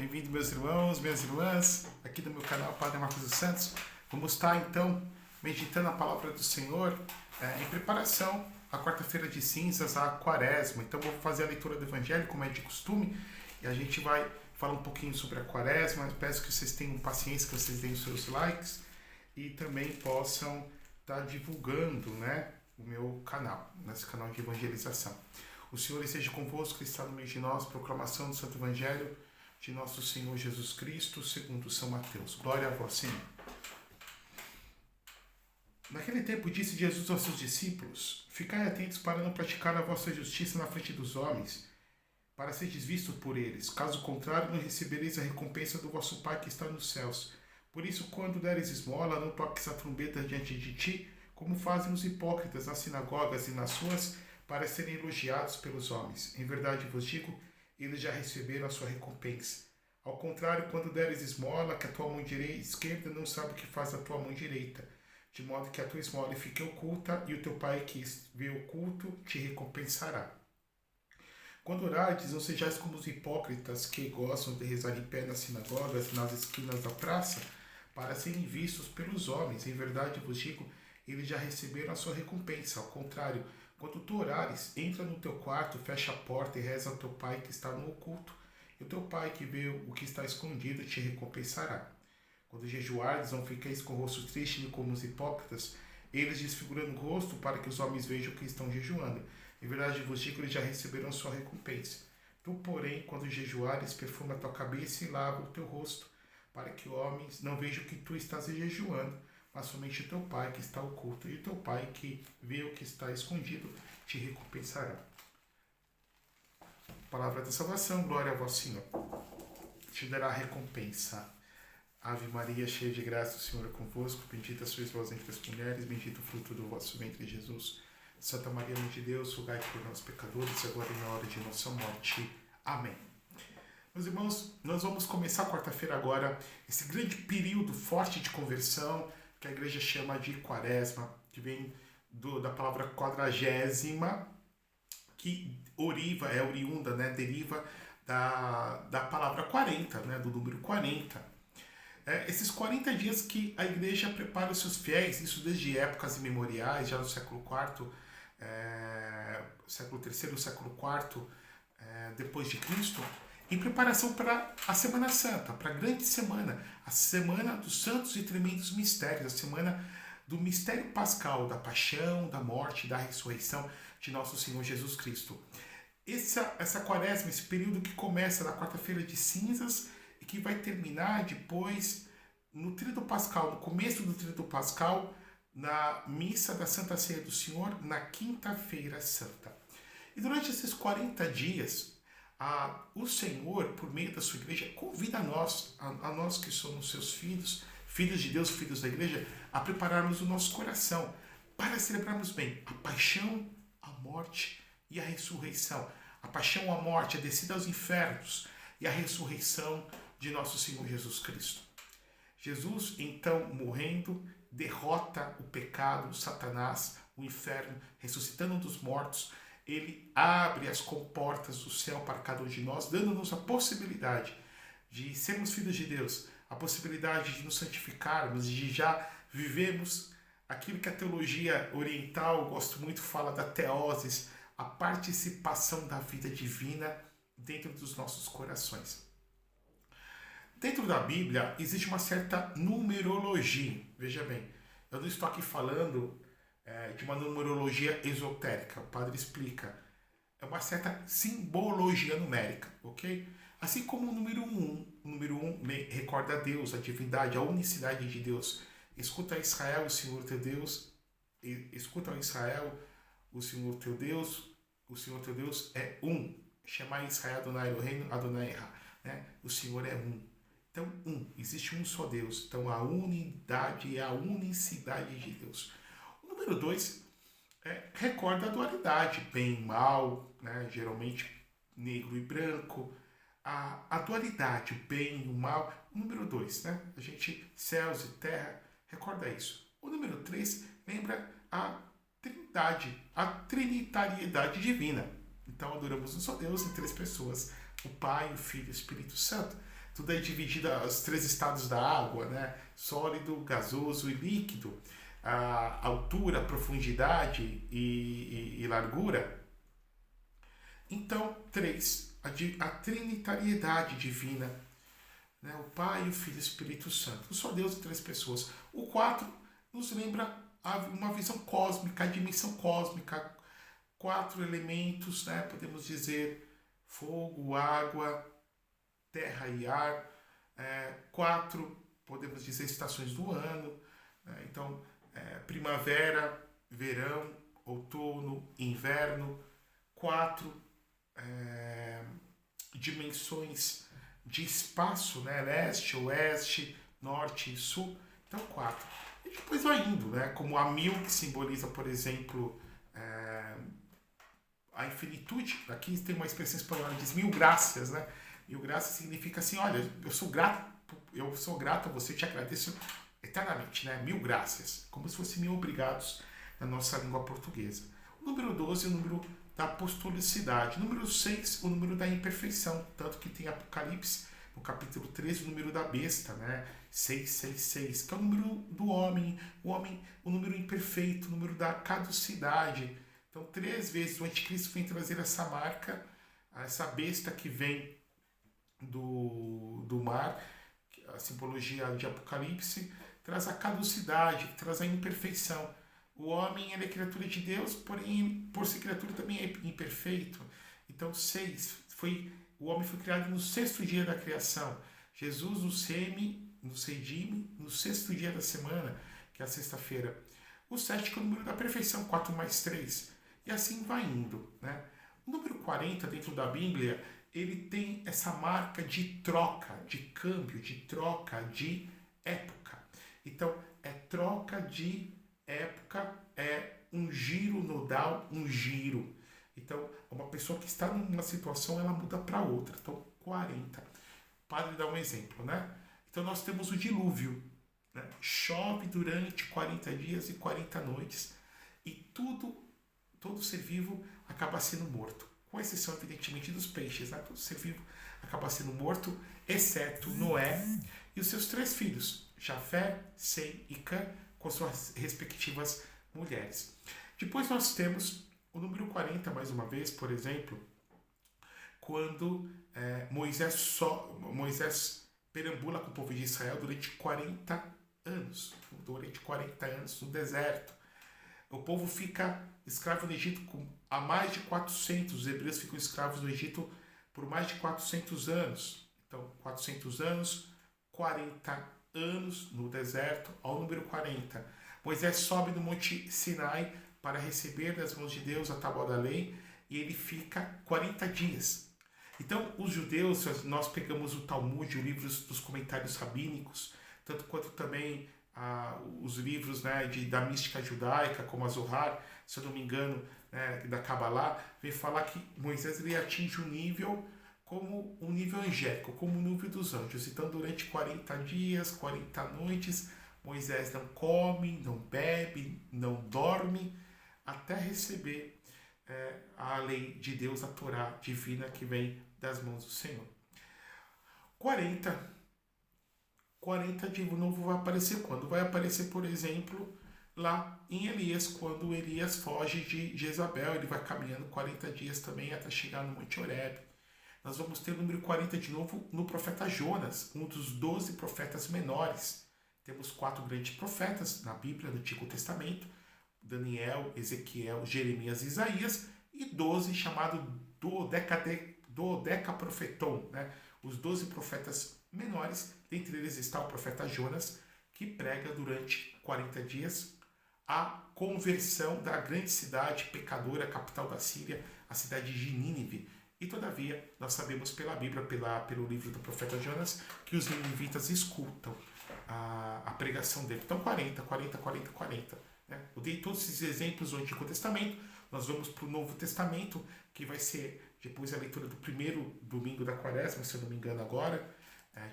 Bem-vindos, meus irmãos, minhas irmãs, aqui do meu canal Padre Marcos dos Santos. Vamos estar, então, meditando a palavra do Senhor em preparação à quarta-feira de cinzas, à quaresma. Então, vou fazer a leitura do Evangelho, como é de costume, e a gente vai falar um pouquinho sobre a quaresma. Eu peço que vocês tenham paciência, que vocês deem os seus likes e também possam estar divulgando, o meu canal, nesse canal de evangelização. O Senhor esteja convosco, que está no meio de nós, proclamação do Santo Evangelho de nosso Senhor Jesus Cristo, segundo São Mateus. Glória a vós, Senhor. Naquele tempo disse Jesus aos seus discípulos: Ficai atentos para não praticar a vossa justiça na frente dos homens, para seres vistos por eles. Caso contrário, não recebereis a recompensa do vosso Pai que está nos céus. Por isso, quando deres esmola, não toques a trombeta diante de ti, como fazem os hipócritas nas sinagogas e nas ruas, para serem elogiados pelos homens. Em verdade vos digo, eles já receberam a sua recompensa. Ao contrário, quando deres esmola, que a tua mão esquerda não sabe o que faz a tua mão direita, de modo que a tua esmola fique oculta, e o teu Pai que vê oculto te recompensará. Quando orardes, não sejais como os hipócritas que gostam de rezar em pé nas sinagogas e nas esquinas da praça, para serem vistos pelos homens. Em verdade vos digo, eles já receberam a sua recompensa. Ao contrário, quando tu orares, entra no teu quarto, fecha a porta e reza ao teu Pai que está no oculto, e o teu Pai que vê o que está escondido te recompensará. Quando jejuardes, não fiqueis com o rosto triste nem como os hipócritas, eles desfigurando o rosto para que os homens vejam que estão jejuando. Em verdade vos digo, eles já receberam a sua recompensa. Tu, porém, quando jejuares, perfuma a tua cabeça e lava o teu rosto, para que os homens não vejam que tu estás jejuando, mas somente o teu Pai que está oculto, e o teu Pai que vê o que está escondido te recompensará. Palavra da salvação, glória a vós, Senhor. Te dará recompensa. Ave Maria, cheia de graça, o Senhor é convosco, bendita sois vós entre as mulheres, bendito o fruto do vosso ventre, Jesus. Santa Maria, Mãe de Deus, rogai por nós pecadores, agora e na hora de nossa morte. Amém. Meus irmãos, nós vamos começar quarta-feira agora, esse grande período forte de conversão, que a igreja chama de quaresma, que vem da palavra quadragésima, que oriunda, deriva da palavra 40, do número 40. Esses 40 dias que a igreja prepara os seus fiéis, isso desde épocas imemoriais, já no século IV, século III, século IV, depois de Cristo, em preparação para a Semana Santa, para a grande semana, a semana dos santos e tremendos mistérios, a semana do mistério pascal, da paixão, da morte, da ressurreição de nosso Senhor Jesus Cristo. Essa quaresma, esse período que começa na quarta-feira de cinzas e que vai terminar depois no Tríduo Pascal, no começo do Tríduo Pascal, na missa da Santa Ceia do Senhor, na Quinta-feira Santa. E durante esses 40 dias, o Senhor, por meio da sua igreja, convida a nós que somos seus filhos, filhos de Deus, filhos da igreja, a prepararmos o nosso coração para celebrarmos bem a paixão, a morte e a ressurreição. A paixão, a morte, a descida aos infernos e a ressurreição de nosso Senhor Jesus Cristo. Jesus, então, morrendo, derrota o pecado, Satanás, o inferno, ressuscitando dos mortos. Ele abre as comportas do céu para cada um de nós, dando-nos a possibilidade de sermos filhos de Deus, a possibilidade de nos santificarmos, de já vivermos aquilo que a teologia oriental, gosto muito, fala da teoses, a participação da vida divina dentro dos nossos corações. Dentro da Bíblia existe uma certa numerologia. Veja bem, eu não estou aqui falando de uma numerologia esotérica. O padre explica. É uma certa simbologia numérica, ok? Assim como o número 1 recorda a Deus, a divindade, a unicidade de Deus. Escuta Israel, o Senhor teu Deus. Escuta Israel, o Senhor teu Deus. O Senhor teu Deus é um. Chamai Israel Adonai Eloheinu Adonai Echad. O Senhor é um. Então, existe um só Deus. Então, a unidade e a unicidade de Deus. O número 2 recorda a dualidade, bem e mal, geralmente negro e branco. A dualidade, o bem e o mal. O número 2, a gente, céus e terra, recorda isso. O número 3 lembra a trindade, a trinitariedade divina. Então, adoramos um só Deus em 3 pessoas, o Pai, o Filho e o Espírito Santo. Tudo é dividido os três estados da água, né? Sólido, gasoso e líquido. A altura, profundidade e largura. Então, três, a trinitariedade divina, né? O Pai, o Filho e o Espírito Santo. Um só Deus em três pessoas. O quatro nos lembra uma visão cósmica, a dimensão cósmica. Quatro elementos, né? Podemos dizer fogo, água, terra e ar. Quatro, podemos dizer, estações do ano. Né? Então, primavera, verão, outono, inverno. Quatro dimensões de espaço, né? Leste, oeste, norte e sul. Então, quatro. E depois vai indo, né? Como a mil, que simboliza, por exemplo, a infinitude. Aqui tem uma expressão espanhola, diz mil graças, né? Mil graças significa assim, olha, eu sou grato a você, te agradeço eternamente, né? Mil graças, como se fossem mil obrigados na nossa língua portuguesa. O número 12 é o número da apostolicidade. O número 6, o número da imperfeição, tanto que tem Apocalipse, no capítulo 13, o número da besta, né? 666, que é o número do homem, o número imperfeito, o número da caducidade. Então, 3 vezes o anticristo vem trazer essa marca, essa besta que vem do mar, a simbologia de Apocalipse, traz a caducidade, traz a imperfeição. O homem ele é criatura de Deus, porém, por ser criatura, também é imperfeito. Então, 6, o homem foi criado no 6º dia da criação. Jesus no Sedime, no 6º dia da semana, que é a sexta-feira. O 7, que é o número da perfeição, 4 mais 3. E assim vai indo, né? O número 40, dentro da Bíblia, ele tem essa marca de troca, de câmbio, de troca de época. Então, é troca de época, é um giro nodal, um giro. Então, uma pessoa que está numa situação, ela muda para outra. Então, 40. Para dar um exemplo, né? Então, nós temos o dilúvio. Né? Chove durante 40 dias e 40 noites. E todo ser vivo acaba sendo morto. Com exceção, evidentemente, dos peixes. Né? Todo ser vivo acaba sendo morto, exceto Noé e os seus 3 filhos, Jafé, Sem e Cã, com suas respectivas mulheres. Depois nós temos o número 40, mais uma vez, por exemplo, quando Moisés perambula com o povo de Israel durante 40 anos. Durante 40 anos no deserto. O povo fica escravo no Egito há mais de 400. Os hebreus ficam escravos no Egito por mais de 400 anos. Então, 400 anos, 40 anos no deserto, ao número 40. Moisés sobe do Monte Sinai para receber das mãos de Deus a tábua da lei e ele fica 40 dias. Então, os judeus, nós pegamos o Talmud, os livros dos comentários rabínicos, tanto quanto também os livros, né, da mística judaica, como a Zohar, se eu não me engano, né, da Kabbalah, vem falar que Moisés ele atinge um nível como um nível angélico, como o nível dos anjos. Então, durante 40 dias, 40 noites, Moisés não come, não bebe, não dorme, até receber a lei de Deus, a Torá divina que vem das mãos do Senhor. 40 de novo vai aparecer quando? Vai aparecer, por exemplo, lá em Elias, quando Elias foge de Jezabel, ele vai caminhando 40 dias também até chegar no Monte Horebe. Nós vamos ter o número 40 de novo no profeta Jonas, um dos 12 profetas menores. Temos 4 grandes profetas na Bíblia, no Antigo Testamento, Daniel, Ezequiel, Jeremias e Isaías, e 12 chamados Dodecaprofeton, né? Os 12 profetas menores, dentre eles está o profeta Jonas, que prega durante 40 dias a conversão da grande cidade pecadora, capital da Síria, a cidade de Nínive. E todavia, nós sabemos pela Bíblia, pelo livro do profeta Jonas, que os ninivitas escutam a pregação dele. Então, 40. Né? Eu dei todos esses exemplos do Antigo Testamento. Nós vamos para o Novo Testamento, que vai ser depois a leitura do primeiro domingo da Quaresma, se eu não me engano agora.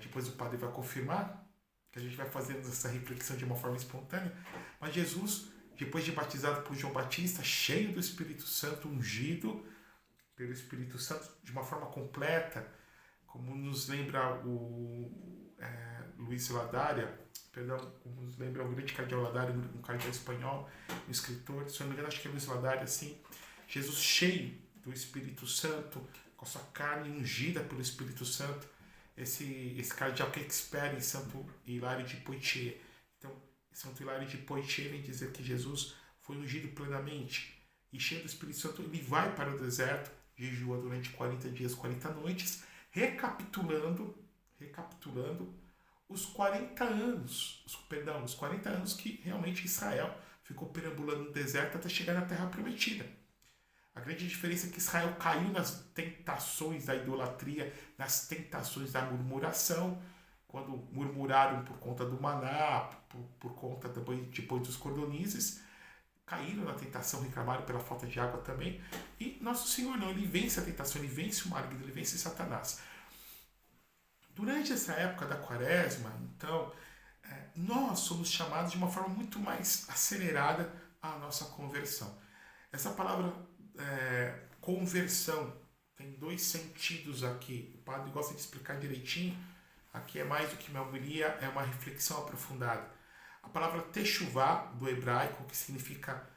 Depois o padre vai confirmar, que a gente vai fazendo essa reflexão de uma forma espontânea. Mas Jesus, depois de batizado por João Batista, cheio do Espírito Santo, ungido pelo Espírito Santo de uma forma completa, como nos lembra o Luiz Ladária, perdão, como nos lembra o grande cardeal Ladária, um cardeal espanhol, um escritor, se não me engano, acho que é Luiz Ladária, assim, Jesus cheio do Espírito Santo, com a sua carne ungida pelo Espírito Santo, esse cardeal que é expert em Santo Hilário de Poitiers. Então, Santo Hilário de Poitiers vem dizer que Jesus foi ungido plenamente e cheio do Espírito Santo, ele vai para o deserto, jejua durante 40 dias, 40 noites, recapitulando os 40 anos, os 40 anos que realmente Israel ficou perambulando no deserto até chegar na Terra Prometida. A grande diferença é que Israel caiu nas tentações da idolatria, nas tentações da murmuração, quando murmuraram por conta do maná, por conta depois dos cordonizes, caíram na tentação, reclamaram pela falta de água também. E Nosso Senhor não, ele vence a tentação, ele vence o maligno, ele vence Satanás. Durante essa época da quaresma, então, nós somos chamados de uma forma muito mais acelerada à nossa conversão. Essa palavra conversão tem dois sentidos aqui. O padre gosta de explicar direitinho. Aqui é mais do que uma homilia, é uma reflexão aprofundada. A palavra techuvá, do hebraico, que significa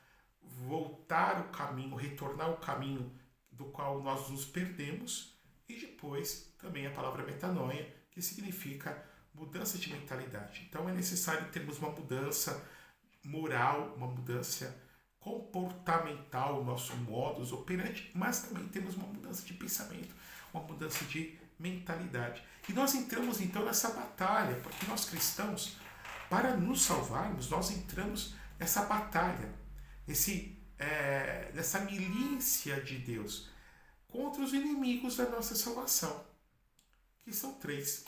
voltar o caminho, retornar o caminho do qual nós nos perdemos, e depois também a palavra metanoia, que significa mudança de mentalidade. Então é necessário termos uma mudança moral, uma mudança comportamental, o nosso modus operandi, mas também temos uma mudança de pensamento, uma mudança de mentalidade. E nós entramos então nessa batalha, porque nós cristãos, para nos salvarmos, nós entramos nessa batalha, nessa milícia de Deus contra os inimigos da nossa salvação, que são três.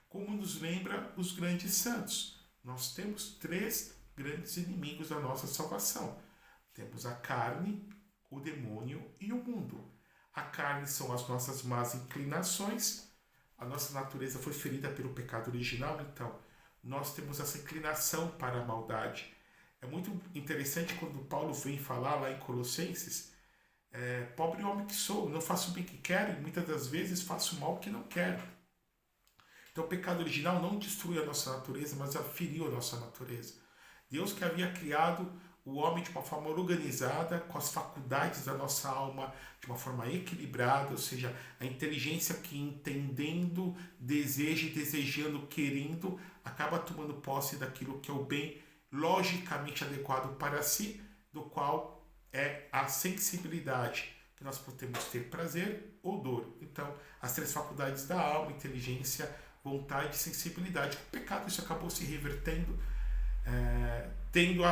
Como nos lembra os grandes santos, nós temos três grandes inimigos da nossa salvação. Temos a carne, o demônio e o mundo. A carne são as nossas más inclinações. A nossa natureza foi ferida pelo pecado original, então nós temos essa inclinação para a maldade. É muito interessante quando Paulo vem falar lá em Colossenses, pobre homem que sou, não faço o bem que quero e muitas das vezes faço o mal que não quero. Então o pecado original não destruiu a nossa natureza, mas feriu a nossa natureza. Deus que havia criado o homem de uma forma organizada, com as faculdades da nossa alma de uma forma equilibrada, ou seja, a inteligência que entendendo, deseja e desejando, querendo, acaba tomando posse daquilo que é o bem logicamente adequado para si, do qual é a sensibilidade, que nós podemos ter prazer ou dor. Então, as três faculdades da alma, inteligência, vontade e sensibilidade. Com o pecado isso acabou se revertendo, tendo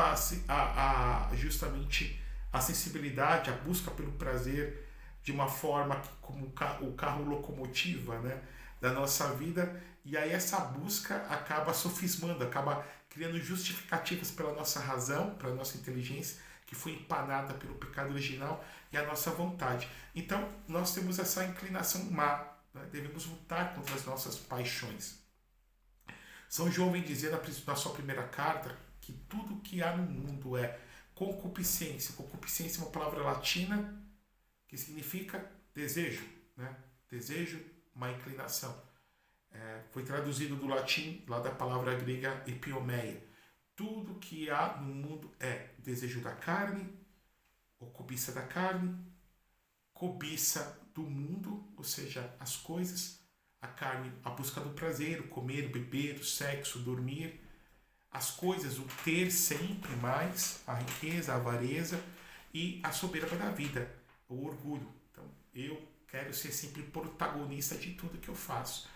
justamente a sensibilidade, a busca pelo prazer de uma forma como o carro locomotiva, né, da nossa vida, e aí essa busca acaba sofismando, acaba criando justificativas pela nossa razão, pela nossa inteligência, que foi empanada pelo pecado original, e a nossa vontade. Então, nós temos essa inclinação má, né? Devemos lutar contra as nossas paixões. São João vem dizer na sua primeira carta que tudo que há no mundo é concupiscência. Concupiscência é uma palavra latina que significa desejo, né? Desejo, uma inclinação. Foi traduzido do latim, lá da palavra grega epiomeia. Tudo que há no mundo é desejo da carne, ou cobiça da carne, cobiça do mundo, ou seja, as coisas, a carne, a busca do prazer, o comer, o beber, o sexo, o dormir, as coisas, o ter sempre mais, a riqueza, a avareza e a soberba da vida, o orgulho. Então, eu quero ser sempre protagonista de tudo que eu faço.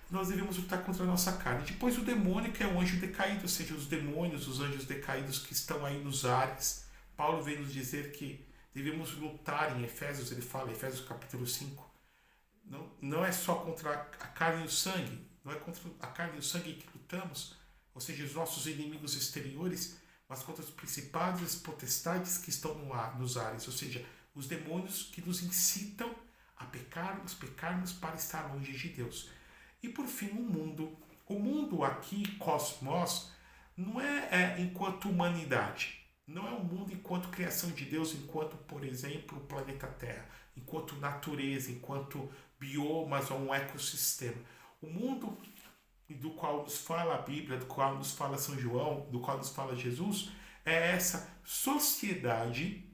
Nós devemos lutar contra a nossa carne. Depois o demônio, que é o anjo decaído, ou seja, os demônios, os anjos decaídos que estão aí nos ares. Paulo vem nos dizer que devemos lutar em Efésios, ele fala, Efésios capítulo 5. Não é só contra a carne e o sangue, não é contra a carne e o sangue que lutamos, ou seja, os nossos inimigos exteriores, mas contra os principados e as potestades que estão nos ares, ou seja, os demônios que nos incitam a pecarmos para estar longe de Deus. E por fim, o mundo aqui, cosmos, não é enquanto humanidade, não é um mundo enquanto criação de Deus, enquanto, por exemplo, o planeta Terra, enquanto natureza, enquanto biomas ou um ecossistema. O mundo do qual nos fala a Bíblia, do qual nos fala São João, do qual nos fala Jesus, é essa sociedade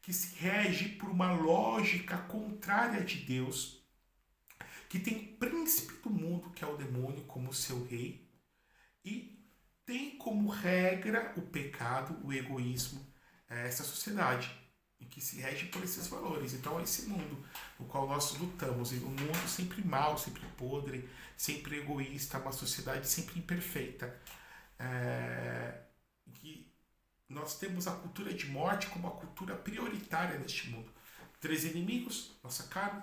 que se rege por uma lógica contrária de Deus, que tem o príncipe do mundo, que é o demônio, como seu rei, e tem como regra o pecado, o egoísmo, essa sociedade, em que se rege por esses valores. Então é esse mundo no qual nós lutamos, e um mundo sempre mau, sempre podre, sempre egoísta, uma sociedade sempre imperfeita. Que nós temos a cultura de morte como a cultura prioritária neste mundo. 3 inimigos: nossa carne,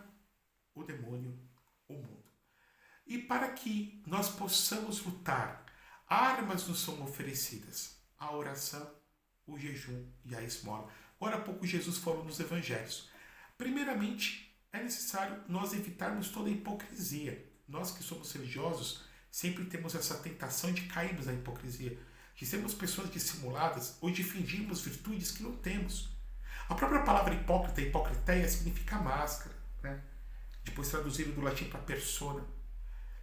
o demônio, o mundo. E para que nós possamos lutar, armas nos são oferecidas: a oração, o jejum e a esmola. Agora há pouco Jesus falou nos evangelhos. Primeiramente, é necessário nós evitarmos toda a hipocrisia. Nós que somos religiosos sempre temos essa tentação de cairmos na hipocrisia, de sermos pessoas dissimuladas ou de fingirmos virtudes que não temos. A própria palavra hipócrita, hipocriteia, significa máscara, né? Depois traduzido do latim para persona,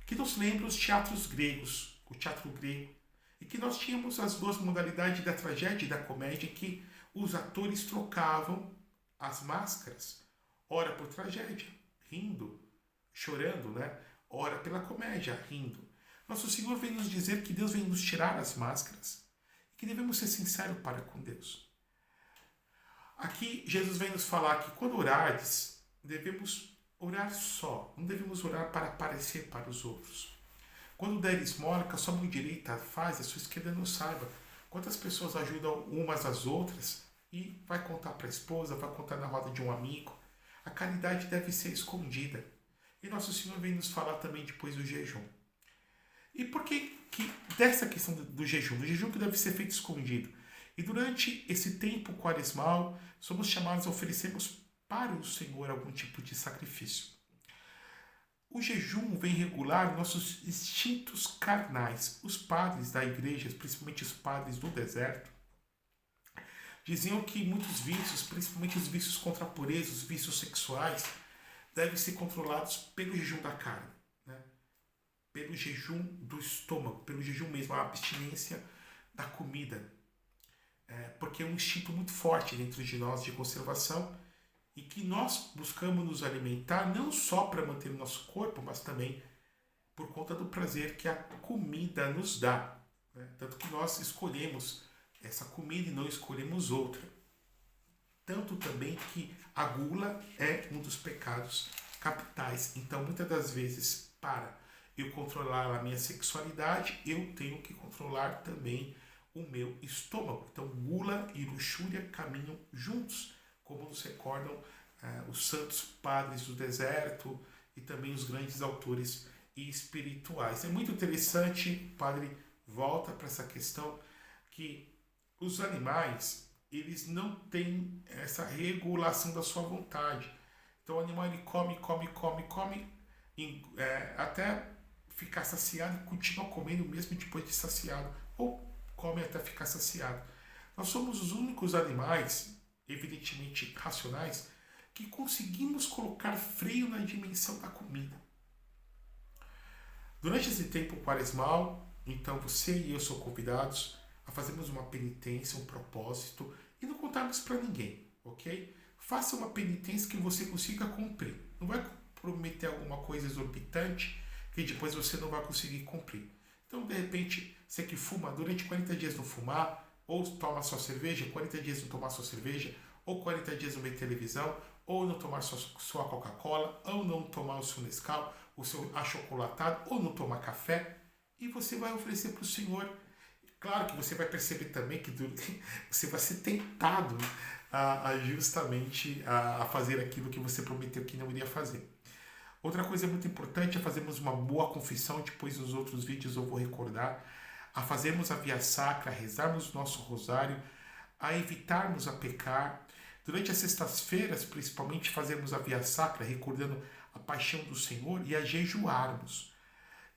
que nos lembra os teatros gregos, o teatro grego, e que nós tínhamos as duas modalidades da tragédia e da comédia, em que os atores trocavam as máscaras, ora por tragédia, rindo, chorando, né? Ora pela comédia, rindo. Nosso Senhor vem nos dizer que Deus vem nos tirar as máscaras e que devemos ser sinceros para com Deus. Aqui Jesus vem nos falar que quando orares, devemos orar só, não devemos orar para aparecer para os outros. Quando der esmola, que a sua mão direita faz, a sua esquerda não saiba. Quantas pessoas ajudam umas às outras e vai contar para a esposa, vai contar na roda de um amigo. A caridade deve ser escondida. E Nosso Senhor vem nos falar também depois do jejum. E por que dessa questão do jejum que deve ser feito escondido? E durante esse tempo quaresmal, somos chamados a oferecermos para o Senhor algum tipo de sacrifício. O jejum vem regular nossos instintos carnais. Os padres da igreja, principalmente os padres do deserto, diziam que muitos vícios, principalmente os vícios contra a pureza, os vícios sexuais, devem ser controlados pelo jejum da carne, né? Pelo jejum do estômago, pelo jejum mesmo, a abstinência da comida. Porque é um instinto muito forte dentro de nós de conservação e que nós buscamos nos alimentar não só para manter o nosso corpo, mas também por conta do prazer que a comida nos dá, né? Tanto que nós escolhemos essa comida e não escolhemos outra. Tanto também que a gula é um dos pecados capitais. Então, muitas das vezes, para eu controlar a minha sexualidade, eu tenho que controlar também o meu estômago. Então, gula e luxúria caminham juntos, como nos recordam os santos padres do deserto e também os grandes autores espirituais. É muito interessante, o padre volta para essa questão, que os animais, eles não têm essa regulação da sua vontade. Então o animal ele come, até ficar saciado e continua comendo mesmo depois de saciado, ou come até ficar saciado. Nós somos os únicos animais, evidentemente racionais, que conseguimos colocar freio na dimensão da comida. Durante esse tempo quaresmal, então você e eu são convidados a fazermos uma penitência, um propósito, e não contarmos para ninguém, ok? Faça uma penitência que você consiga cumprir. Não vai prometer alguma coisa exorbitante que depois você não vai conseguir cumprir. Então, de repente, você que fuma, durante 40 dias não fumar, ou toma sua cerveja, 40 dias não tomar sua cerveja, ou 40 dias não ver televisão, ou não tomar sua Coca-Cola, ou não tomar o seu Nescau, o seu achocolatado, ou não tomar café, e você vai oferecer para o Senhor. Claro que você vai perceber também que você vai ser tentado justamente a fazer aquilo que você prometeu que não iria fazer. Outra coisa muito importante é fazermos uma boa confissão, depois nos outros vídeos eu vou recordar, a fazermos a via sacra, a rezarmos o nosso rosário, a evitarmos a pecar. Durante as sextas-feiras, principalmente, fazermos a via sacra, recordando a paixão do Senhor, e a jejuarmos.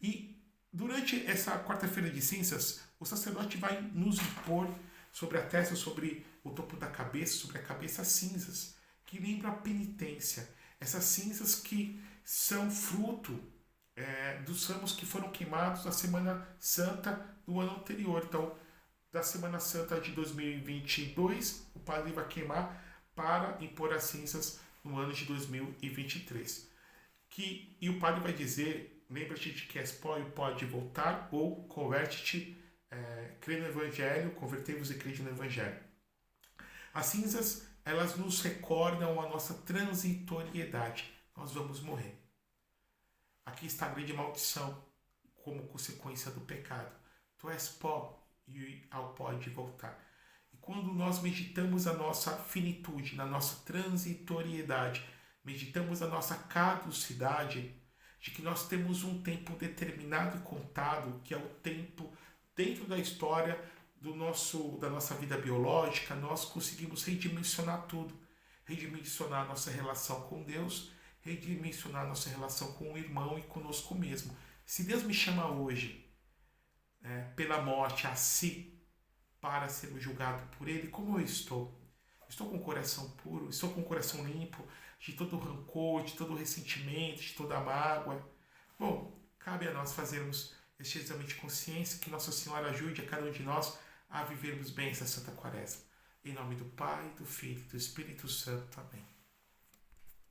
E durante essa quarta-feira de cinzas, o sacerdote vai nos impor sobre a testa, sobre o topo da cabeça, sobre a cabeça cinzas, que lembra a penitência. Essas cinzas que são fruto dos ramos que foram queimados na Semana Santa do ano anterior. Então, da Semana Santa de 2022, o padre vai queimar para impor as cinzas no ano de 2023. E o padre vai dizer, lembra-te de que és pó e pode voltar, ou converte-te, crê no Evangelho, convertei-vos e crede no Evangelho. As cinzas, elas nos recordam a nossa transitoriedade. Nós vamos morrer. Aqui está a grande maldição, como consequência do pecado. Tu és pó e ao pó de voltar. E quando nós meditamos a nossa finitude, na nossa transitoriedade, meditamos a nossa caducidade, de que nós temos um tempo determinado e contado, que é o tempo dentro da história da nossa vida biológica, nós conseguimos redimensionar tudo. Redimensionar a nossa relação com Deus, redimensionar a nossa relação com o irmão e conosco mesmo. Se Deus me chama hoje, pela morte a si, para ser julgado por Ele, como eu estou? Estou com o coração puro? Estou com o coração limpo de todo rancor, de todo ressentimento, de toda mágoa? Bom, cabe a nós fazermos este exame de consciência, que Nossa Senhora ajude a cada um de nós a vivermos bem essa Santa Quaresma. Em nome do Pai, do Filho e do Espírito Santo. Amém.